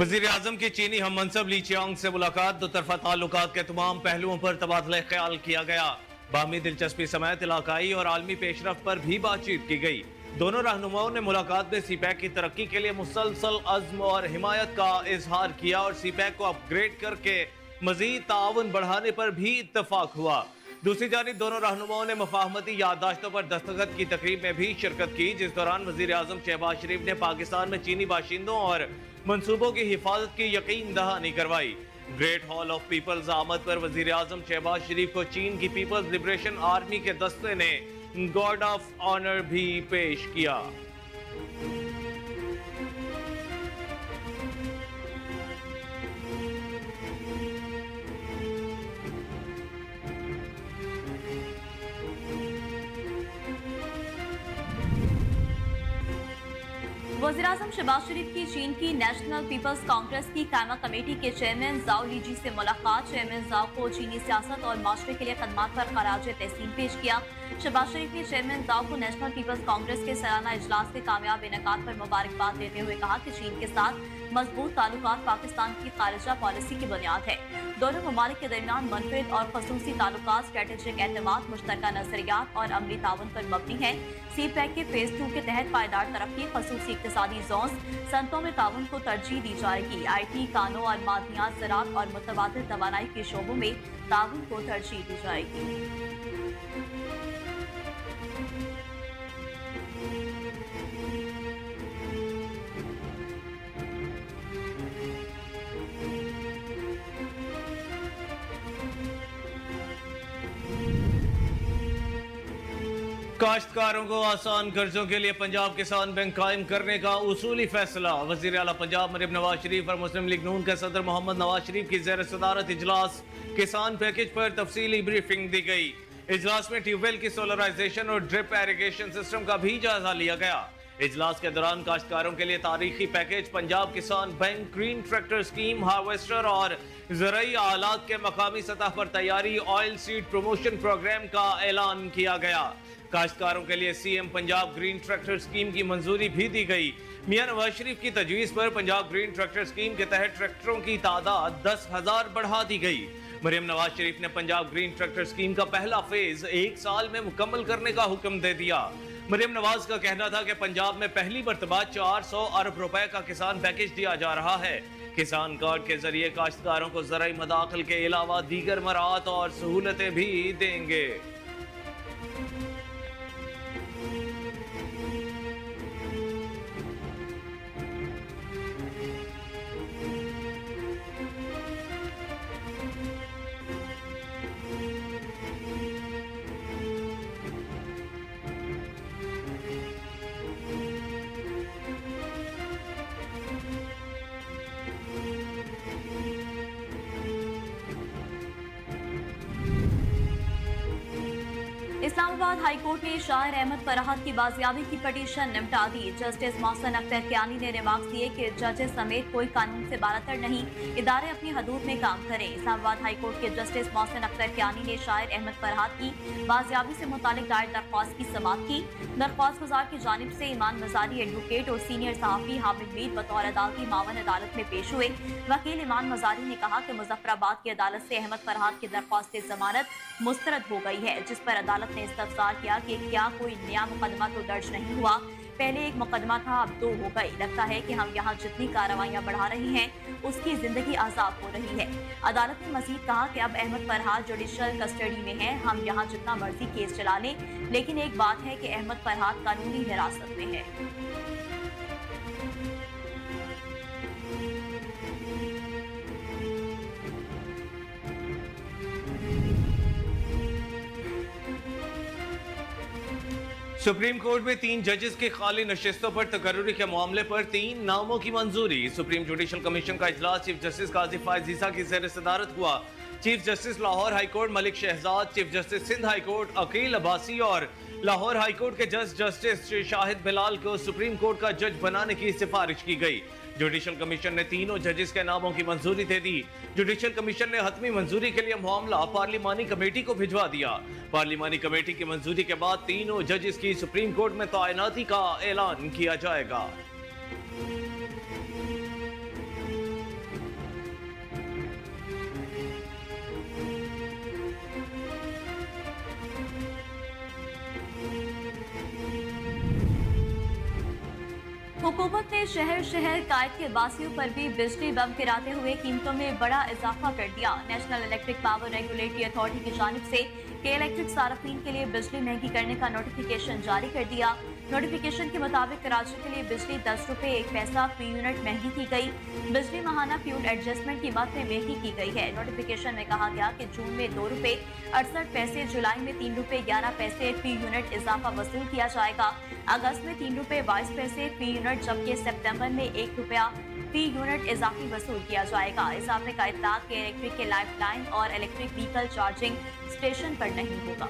वजीर आजम की चीनी हम मनसब ली चियांग से मुलाकात, दो तरफा ताल्लुकात के तमाम पहलुओं पर तबादला ख्याल किया गया। बाहमी दिलचस्पी समेत इलाकाई और आलमी पेशरफ पर भी बातचीत की गई। दोनों रहनुमाओं ने मुलाकात में सीपैक की तरक्की के लिए मुसलसल अज़्म और हिमायत का इजहार किया और सीपैक को अपग्रेड करके मजीद ताउन बढ़ाने पर भी इत्तफाक हुआ। दूसरी जानिब दोनों रहनुमाओं ने मुफाहमती याददाश्तों पर दस्तखत की तकरीब में भी शिरकत की, जिस दौरान वजीर आजम शहबाज शरीफ ने पाकिस्तान में चीनी बाशिंदों और मंसूबों की हिफाजत की यकीन दहानी करवाई। ग्रेट हॉल ऑफ पीपल्स आमद पर वजीर आजम शहबाज शरीफ को चीन की पीपल्स लिबरेशन आर्मी के दस्ते ने गार्ड ऑफ ऑनर भी पेश किया। वज़ीर-ए-आज़म शहबाज शरीफ की चीन की नेशनल पीपल्स कांग्रेस की कायमा कमेटी के चेयरमैन जाओ लीजी से मुलाकात। चेयरमैन जाओ को चीनी सियासत और माशरे के लिए खदमात पर खराज तहसीन पेश किया। शहबाज शरीफ ने चेयरमैन जाओ को नेशनल पीपल्स कांग्रेस के सालाना इजलास के कामयाब इनेकाद पर मुबारकबाद देते हुए कहा कि चीन के साथ मजबूत ताल्लुकात पाकिस्तान की खारिजा पॉलिसी की बुनियाद है। दोनों ममालिक के दरमियान मनफरद और खसूसी ताल्लुकात, स्ट्रेटेजिक एतमाद, मुश्तरका नजरियात और अमली ताउन पर मबनी है। सीपैक के फेज 2 के तहत पायदार तरक्की, खसूसी इक्तिसादी जोन, सनतों में ताउन को तरजीह दी जाएगी। IT, कानों और मादनियात, ज़राअत और मुतबादिल तवानाई के शोबों में ताउन को तरजीह दी जाएगी। काश्तकारों को आसान कर्जों के लिए पंजाब किसान बैंक कायम करने का उसूली फैसला। वज़ीर आला पंजाब मरीम नवाज शरीफ और मुस्लिम लीग नून के सदर मोहम्मद नवाज शरीफ की ज़ेर सदारत इजलास किसान पैकेज पर तफसीली ब्रीफिंग दी गई। इजलास में ट्यूबवेल की सोलराइजेशन और ड्रिप इरिगेशन सिस्टम का भी जायजा लिया गया। इजलास के दौरान काश्तकारों के लिए तारीखी पैकेज, पंजाब किसान bank, green tractor scheme, harvester और ज़रूरी आलात के मकामी सतह पर तैयारी, ऑयल सीड प्रमोशन प्रोग्राम का ऐलान किया गया। काश्तकारों के लिए CM Punjab green tractor scheme की मंजूरी भी दी गई। मियां नवाज शरीफ की तजवीज़ पर पंजाब ग्रीन ट्रैक्टर स्कीम के तहत ट्रैक्टरों की तादाद 10,000 बढ़ा दी गई। मरीम नवाज शरीफ ने पंजाब ग्रीन ट्रैक्टर स्कीम का पहला फेज 1 साल में मुकम्मल करने का हुक्म दे दिया। मरीम नवाज का कहना था कि पंजाब में पहली मरतबा 400 अरब रुपए का किसान पैकेज दिया जा रहा है। किसान कार्ड के जरिए काश्तकारों को ज़राई मदाखिल के अलावा दीगर मराहत और सहूलतें भी देंगे। इस्लामाबाद हाईकोर्ट ने शाहिर अहमद फराहत की बाजियाबी की पटिशन निपटा दी। जस्टिस मोहसिन अख्तर कियानी ने रिमार्क्स दिए कि जजेस समेत कोई कानून से बालातर नहीं, इदारे अपनी हदूद में काम करें। इस्लामाबाद हाईकोर्ट के जस्टिस मोहसिन अख्तर कियानी ने शाहिर अहमद फराहत की बाजियाबी से मुतालिक दायर दरख्वास्त की समाअत की। दरख्वास्त गुजार की जानिब से ईमान मजारी एडवोकेट और सीनियर सहाफ़ी हामिद मीर बतौर अदालती मावन अदालत में पेश हुए। वकील ईमान मजारी ने कहा कि मुजफ्फराबाद की अदालत से अहमद फराहत की दरख्वास्त जमानत मुस्तरद हो गई है, जिस पर अदालत ने इस्तफसार किया कि क्या कोई नया मुकदमा तो दर्ज नहीं हुआ, पहले एक मुकदमा था अब 2 हो गई। लगता है कि हम यहाँ जितनी कार्रवाइयाँ बढ़ा रहे हैं उसकी जिंदगी आजाद हो रही है। अदालत ने मजीद कहा कि अब अहमद फरहाद जुडिशल कस्टडी में है, हम यहाँ जितना मर्जी केस चला लें, लेकिन एक बात है कि अहमद फरहाद कानूनी हिरासत में है। सुप्रीम कोर्ट में 3 जजेस की खाली नशिस्तों पर तकर्रुरी के मामले पर 3 नामों की मंजूरी। सुप्रीम जुडिशल कमीशन का इजलास चीफ जस्टिस काजी फायज ईसा की ज़ेर सदारत हुआ। Chief justice Lahore high court Malik Shahzad, chief justice Sindh high court Aqeel Abbasi और लाहौर हाईकोर्ट के जस्टिस शाहिद बिलाल को सुप्रीम कोर्ट का जज बनाने की सिफारिश की गई। जुडिशल कमीशन ने तीनों जजेस के नामों की मंजूरी दे दी। जुडिशल कमीशन ने हतमी मंजूरी के लिए मामला पार्लिमानी कमेटी को भिजवा दिया। पार्लिमानी कमेटी की मंजूरी के बाद तीनों जजेस की सुप्रीम कोर्ट में तैनाती का ऐलान किया जाएगा। हुकूमत ने शहर शहर कायद के वासियों पर भी बिजली बम गिराते हुए कीमतों में बड़ा इजाफा कर दिया। National electric power regulatory authority की जानिब से के इलेक्ट्रिक सार्फिन के लिए बिजली महंगी करने का नोटिफिकेशन जारी कर दिया। नोटिफिकेशन के मुताबिक कराची के लिए बिजली 10 रुपए 1 पैसा फी यूनिट महंगी की गई। बिजली माहाना फ्यूल एडजस्टमेंट की मद में महंगी की गई है। नोटिफिकेशन में कहा गया कि जून में 2 रुपए 68 पैसे, जुलाई में 3 रुपए 11 पैसे फी यूनिट इजाफा वसूल किया जाएगा। अगस्त में 3 रुपए 22 पैसे फी यूनिट, जबकि सितंबर में 1 रुपया फी यूनिट इजाफी वसूल किया जाएगा। इजाफे का इतलाक के इलेक्ट्रिक के लाइफ लाइन और इलेक्ट्रिक व्हीकल चार्जिंग स्टेशन पर नहीं होगा।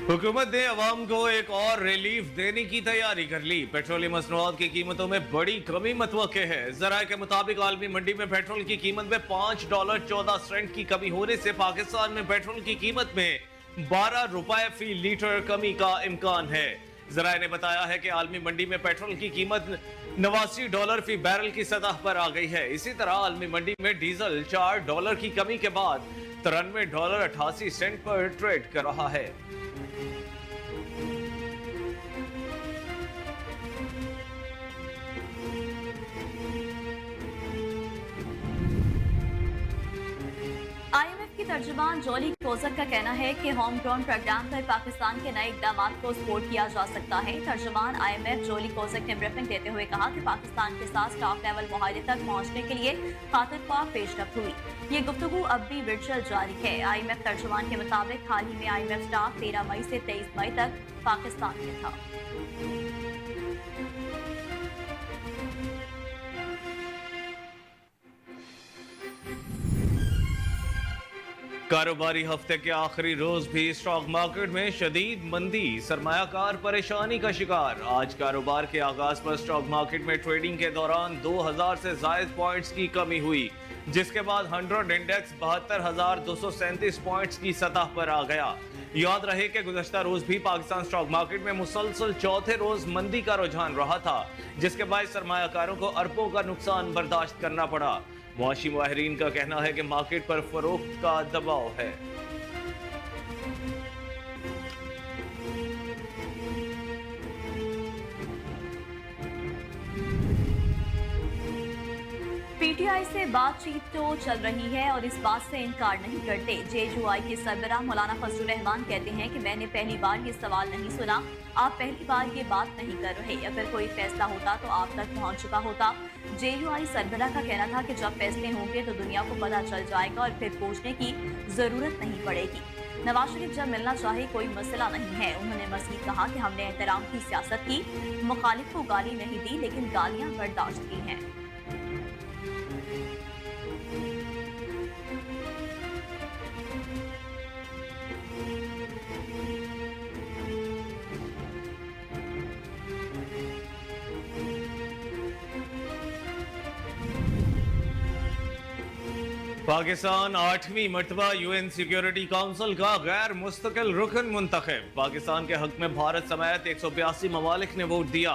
हुकूमत ने अवाम को एक और रिलीफ देने की तैयारी कर ली। पेट्रोलियम मसनूआत की कीमतों में बड़ी कमी मतवक्के है। जराये के मुताबिक आलमी मंडी में पेट्रोल की कीमत में $5.14 की कमी होने से पाकिस्तान में पेट्रोल की कीमत में 12 रुपए फी लीटर कमी का इम्कान है। जराये ने बताया है कि आलमी मंडी में पेट्रोल की कीमत $89 फी बैरल की सतह पर आ गई है। इसी तरह आलमी मंडी में डीजल $4 की कमी के बाद $93.88 पर ट्रेड कर रहा है। IMF की तर्जुमान जोली कोजक का कहना है कि होम ग्राउंड प्रोग्राम पर पाकिस्तान के नए इकदाम को सपोर्ट किया जा सकता है। तर्जुमान IMF जोली कोजक ने ब्रीफिंग देते हुए कहा कि पाकिस्तान के साथ स्टाफ लेवल मुआहदे तक पहुंचने के लिए खातिरख्वाह पेशरफ्त हुई। ये गुफ्तगू अब भी वर्चुअल जारी है। IMF तर्जुमान के मुताबिक हाल ही में IMF स्टाफ 13 मई से 23 मई तक पाकिस्तान में था। कारोबारी हफ्ते के आखिरी रोज भी स्टॉक मार्केट में शदीद मंदी, सरमायाकार परेशानी का शिकार। आज कारोबार के आगाज पर स्टॉक मार्केट में ट्रेडिंग के दौरान 2000 से जायद पॉइंट्स की कमी हुई, जिसके बाद 100 इंडेक्स 72,237 पॉइंट्स की सतह पर आ गया। याद रहे कि गुज़श्ता रोज भी पाकिस्तान स्टॉक मार्केट में मुसलसल चौथे रोज मंदी का रुझान रहा था, जिसके बाद सरमायाकारों को अरबों का नुकसान बर्दाश्त करना पड़ा। मुआशी माहिरीन का कहना है कि मार्केट पर फरोख्त का दबाव है। PTI से बातचीत तो चल रही है और इस बात से इनकार नहीं करते। JUI के सरबराह मौलाना फजलुर रहमान कहते हैं कि मैंने पहली बार ये सवाल नहीं सुना, आप पहली बार ये बात नहीं कर रहे। अगर कोई फैसला होता तो आप तक पहुंच चुका होता। JUI सरबराह का कहना था कि जब फैसले होंगे तो दुनिया को पता चल जाएगा और फिर पूछने की जरूरत नहीं पड़ेगी। नवाज शरीफ जब मिलना चाहे कोई मसला नहीं है। उन्होंने मज़ीद कहा कि हमने एहतराम की सियासत की, मुखालिफ को गाली नहीं दी, लेकिन गालियां बर्दाश्त की हैं। पाकिस्तान 8वीं मरतबा UN सिक्योरिटी काउंसिल का गैर मुस्तकिल रुकन मुंतखब। पाकिस्तान के हक में भारत समेत 182 ममालिक ने वोट दिया।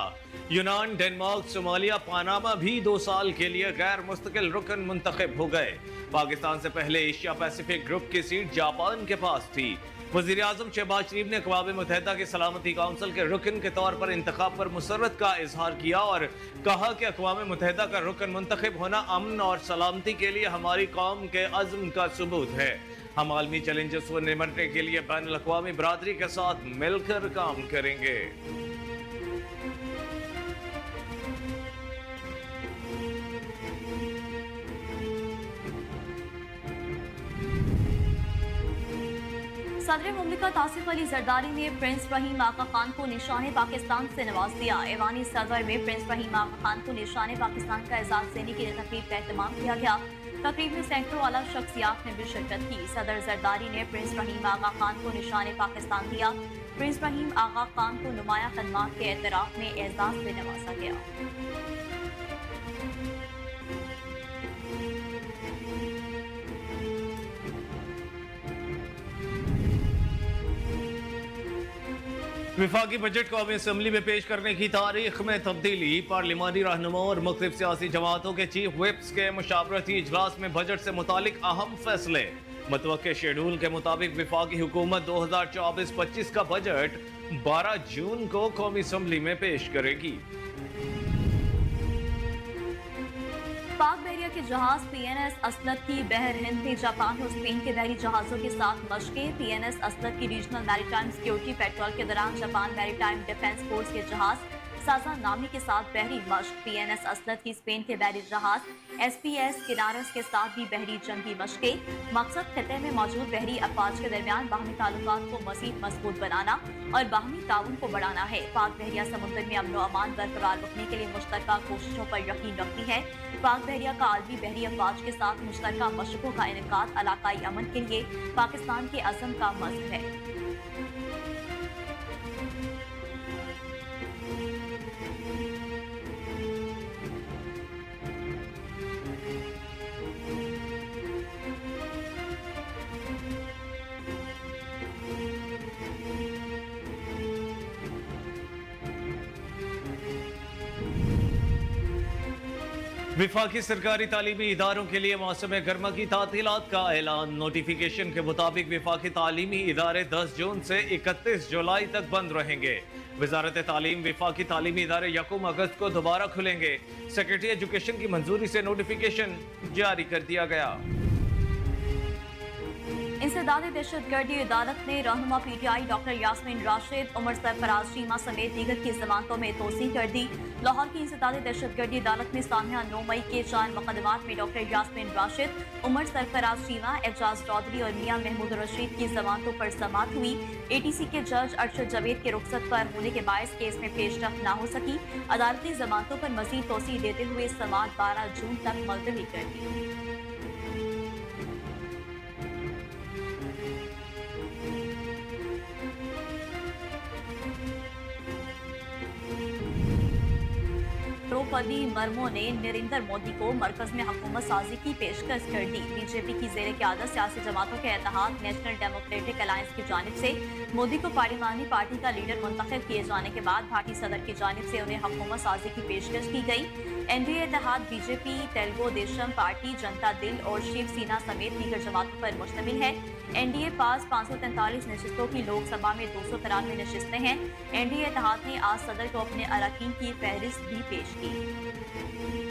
यूनान, डेनमार्क, सोमालिया, पानामा भी 2 साल के लिए गैर मुस्तकिल रुकन मुंतखब हो गए। पाकिस्तान से पहले एशिया पैसिफिक ग्रुप की सीट जापान के पास थी। वज़ीर आज़म शहबाज शरीफ ने अक़वाम मुत्तहिदा के सलामती काउंसिल के रुकन के तौर पर इंतखाब पर मुसर्रत का इजहार किया और कहा कि अक़वाम मुत्तहिदा का रुकन मुंतखब होना अमन और सलामती के लिए हमारी कौम के अज़्म का सबूत है। हम आलमी चैलेंजेस से निपटने के लिए बैनुल अक़वामी बरादरी के साथ मिलकर काम करेंगे। सदर मुमलिकत आसिफ अली जरदारी ने प्रिंस फहीम आगा खान को निशाने पाकिस्तान से नवाज दिया। ऐवानी सदर में प्रिंस फहीम आगा खान को निशाने पाकिस्तान का एजाज देने की तकरीब का एहतमाम किया गया। तकरीब में सैकड़ों आला शख्सियात ने भी शिरकत की। सदर जरदारी ने प्रिंस फहीम आगा खान को निशाने पाकिस्तान दिया। प्रिंस फहीम आगा खान को नुमाया खदमात के एतराफ में एजाज से नवाजा गया। विफाकी बजट कौमी असम्बली में पेश करने की तारीख में तब्दीली। पार्लिमानी रहनुमाओं और मुख्तलिफ सियासी जमातों के चीफ व्हिप्स के मुशावरती इजलास में बजट से मुतालिक अहम फैसले। मुतवक्के शेड्यूल के मुताबिक विफाकी हुकूमत 2024-25 का बजट 12 जून को कौमी असम्बली में पेश करेगी। पाक बहरिया के जहाज पीएनएस असलत की बहर हिंद में जापान और स्पेन के बहरी जहाजों के साथ मशकें। पीएनएस असलत की रीजनल मैरीटाइम सिक्योरिटी पेट्रोल के दौरान जापान मैरीटाइम डिफेंस फोर्स के जहाज साजा नामी के साथ बहरी मशक। पीएनएस असलत की स्पेन के बहरी जहाज एसपीएस किनारस के साथ भी बहरी जंगी मशकें। मकसद खिते में मौजूद बहरी अफवाज के दरमियान बाहमी ताल्लुकात को मजीद मजबूत बनाना और बाहमी ताउन को बढ़ाना है। पाक बहरिया समुद्र में अमन अमान बरकरार रखने के लिए मुश्तरका कोशिशों पर यकीन रखती है। पाक बहरिया का आलमी बहरी अफवाज के साथ मुश्तरका मशकों का इनेकाद इलाकाई अमन के लिए पाकिस्तान के अज़म का मज़्हब है। विफाकी सरकारी तालीमी इदारों के लिए मौसम गर्मा की तातीलात का ऐलान। नोटिफिकेशन के मुताबिक विफाकी तालीमी इदारे 10 जून से 31 जुलाई तक बंद रहेंगे। वजारत तालीम विफाकी तालीमी इदारे 1 अगस्त को दोबारा खुलेंगे। सेक्रेटरी एजुकेशन की मंजूरी से नोटिफिकेशन जारी कर दिया गया। इंसदादी दहशतगर्दी अदालत ने रहनुमा पीटीआई डॉक्टर यास्मीन राशिद, उमर सरफराज चीमा समेत दीगर की जमानतों में तोसी कर दी। लाहौर की इंसदादी दहशतगर्दी अदालत में सानिया 9 मई के 4 मुकदमात में डॉक्टर यास्मीन राशिद, उमर सरफराज चीमा, एजाज चौधरी और मियां महमूद रशीद की जमानतों पर समाअत हुई। एटीसी के जज अरशद जावेद के रुखसत पर होने के बायस केस में पेशरफ न हो सकी। अदालती जमानतों पर मजीद तोसी देते हुए समाअत 12 जून तक मुलतवी कर दी। द्रौपदी मुर्मू ने नरेंद्र मोदी को मरकज में हुकूमत साजी की पेशकश कर दी। बीजेपी की ज़ेर क़यादत सियासी जमातों के इत्तेहाद नेशनल डेमोक्रेटिक अलायंस की जानिब से मोदी को पार्लिमानी पार्टी का लीडर मुंतखब किए जाने के बाद पार्टी सदर की जानिब से उन्हें हुकूमत साजी की पेशकश की गई। एनडीए इत्तेहाद बीजेपी, तेलुगु देशम पार्टी, जनता दल और शिवसेना समेत दीगर जमातों पर मुश्तमिल है। एनडीए पास 543 नशिस्तों की लोकसभा में 293 नशिस्तें हैं। एनडीए इत्तेहाद ने आज सदर को अपने अरकान की फहरिस्त भी पेश की।